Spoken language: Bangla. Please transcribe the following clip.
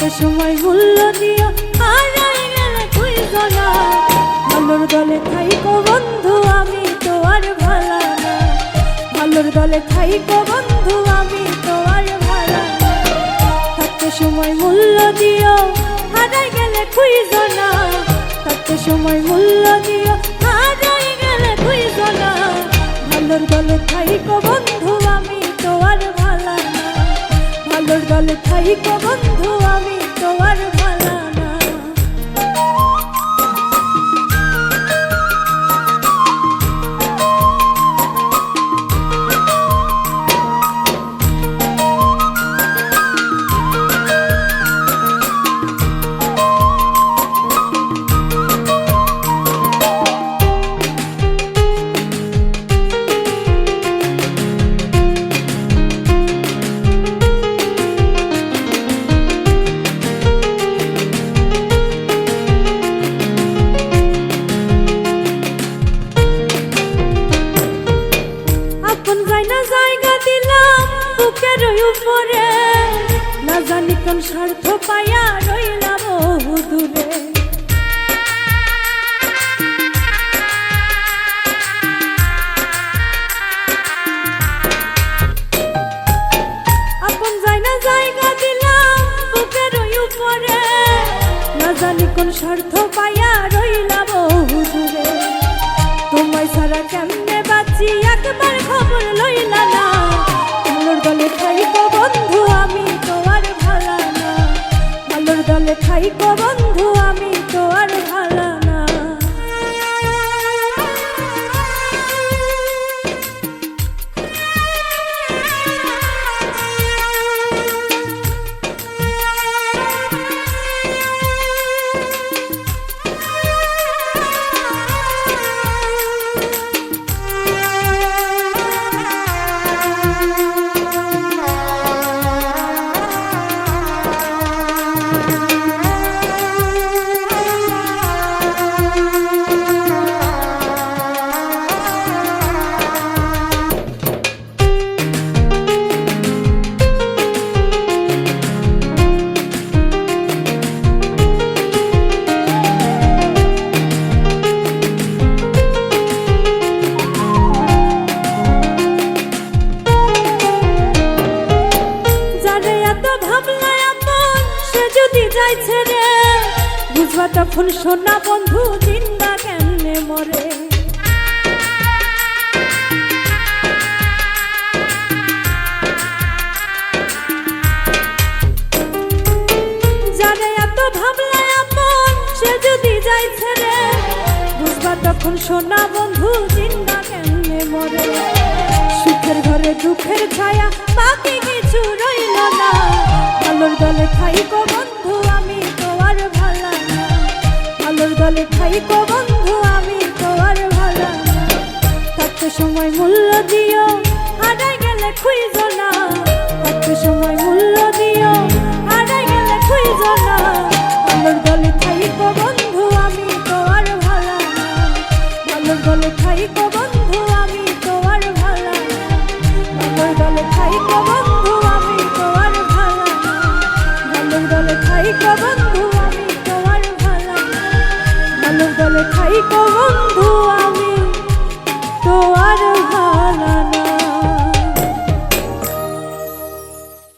থাকতে সময় মূল্য দিও, হারাই গেলে তুই জানা। ভালোর দলে থাইকো বন্ধু আমি তো আর ভালা না, ভালোর দলে থাইকো বন্ধু আমি তো আর ভালা না। থাকতে সময় মূল্য দিও, হারাই গেলে তুই জানা। থাকতে সময় মূল্য দিও, হারাই গেলে তুই জানা। ভালোর দলে থাইকো বন্ধু আমি তো আর ভালা না, ভালোর দলে থাইকো বন্ধু আমি তো আর ভালা না। জায়গা দিলাম বুকের উপরে, না জানি কোন স্বার্থ পাইয়া রইলাম বহু দূরে। আপন জায়গা দিলাম বুকের উপরে, না জানি কোন স্বার্থ পাইয়া রইলাম বহু দূরে। তোমায় ছাড়া কেমনে বাঁচি একবার খবর লইলা না। ভালোর দলে থাইকো বন্ধু আমি তো আর ভালা না, ভালোর দলে থাইকো বন্ধু আমি তো আর ভালা না। ছেড়ে বুঝবা তখন সোনা বন্ধু জিন্দা কেমনে মরে। যারে এত ভাবলাই আপন সে যদি যাই ছেড়ে, বুঝবা তখন সোনা বন্ধু জিন্দা কেমনে মরে। সুখের ঘরে দুঃখের ছায়া বাকি কিছু রইল না। ভালোর দলে থাইকো বন্ধু আমি তো আর ভালা না, ভালোর দলে থাইকো বন্ধু আমি তো আর ভালা না। থাকতে সময় মূল্য দিও, হারাই গেলে খুঁজো না। থাকতে সময় মূল্য দিও, হারাই গেলে খুঁজো না। ভালোর দলে থাইকো বন্ধু আমি তো আর ভালা না, ভালোর দলে থাইকো বন্ধু আমি তো আর ভালা না, ভালোর দলে থাইকো বন্ধু।